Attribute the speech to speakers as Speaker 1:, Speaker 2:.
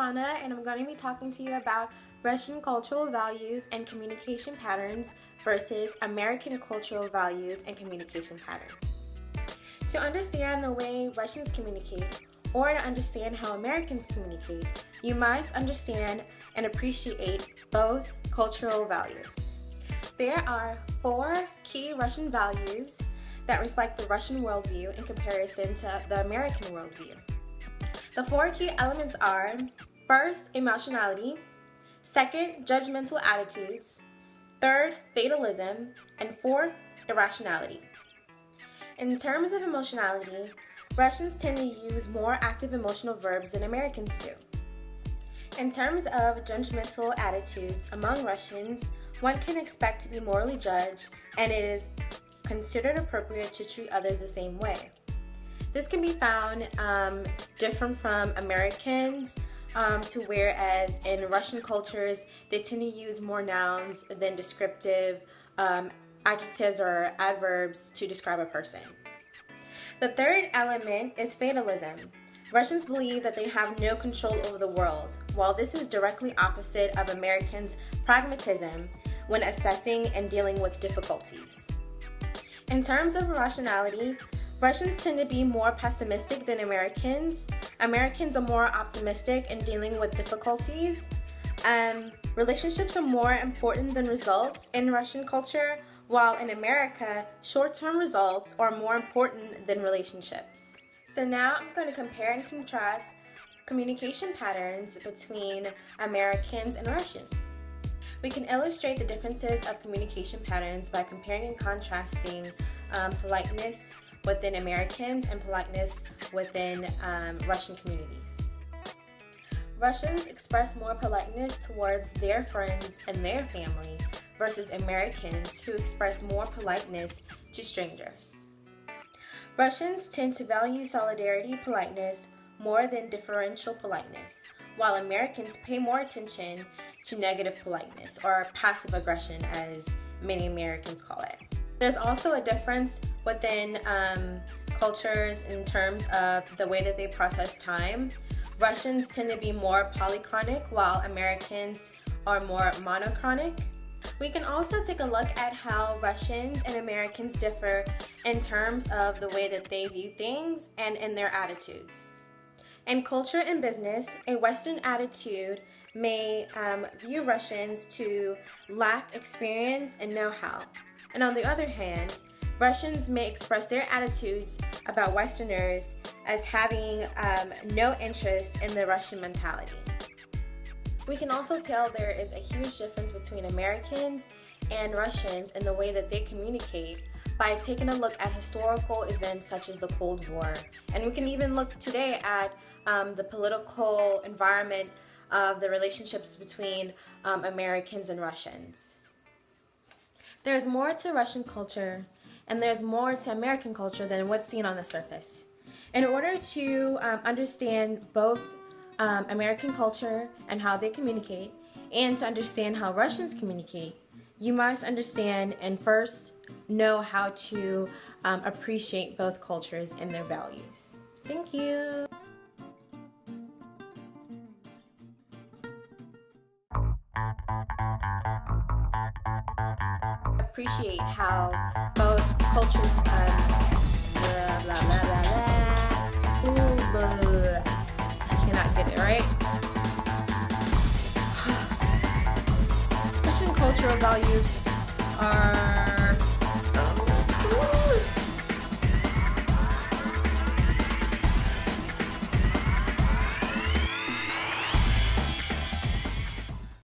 Speaker 1: Ivana, and I'm going to be talking to you about Russian cultural values and communication patterns versus American cultural values and communication patterns. To understand the way Russians communicate, or to understand how Americans communicate, you must understand and appreciate both cultural values. There are 4 key Russian values that reflect the Russian worldview in comparison to the American worldview. The 4 key elements are: first, emotionality; second, judgmental attitudes; third, fatalism; and fourth, irrationality. In terms of emotionality, Russians tend to use more active emotional verbs than Americans do. In terms of judgmental attitudes among Russians, one can expect to be morally judged, and it is considered appropriate to treat others the same way. This can be found different from Americans, to whereas in Russian cultures, they tend to use more nouns than descriptive adjectives or adverbs to describe a person. The third element is fatalism. Russians believe that they have no control over the world, while this is directly opposite of Americans' pragmatism when assessing and dealing with difficulties. In terms of rationality, Russians tend to be more pessimistic than Americans. Americans are more optimistic in dealing with difficulties. Relationships are more important than results in Russian culture, while in America, short-term results are more important than relationships. So now I'm going to compare and contrast communication patterns between Americans and Russians. We can illustrate the differences of communication patterns by comparing and contrasting politeness within Americans and politeness within Russian communities. Russians express more politeness towards their friends and their family versus Americans, who express more politeness to strangers. Russians tend to value solidarity politeness more than differential politeness, while Americans pay more attention to negative politeness, or passive aggression as many Americans call it. There's also a difference within cultures in terms of the way that they process time. Russians tend to be more polychronic, while Americans are more monochronic. We can also take a look at how Russians and Americans differ in terms of the way that they view things and in their attitudes. In culture and business, a Western attitude may view Russians to lack experience and know-how. And on the other hand, Russians may express their attitudes about Westerners as having no interest in the Russian mentality. We can also tell there is a huge difference between Americans and Russians in the way that they communicate by taking a look at historical events such as the Cold War. And we can even look today at the political environment of the relationships between Americans and Russians. There's more to Russian culture and there's more to American culture than what's seen on the surface. In order to understand both American culture and how they communicate, and to understand how Russians communicate, you must understand and first know how to appreciate both cultures and their values. Thank you. Appreciate how both cultures blah, blah, blah, blah, blah. Ooh, blah, blah, blah. I cannot get it right. Christian cultural values are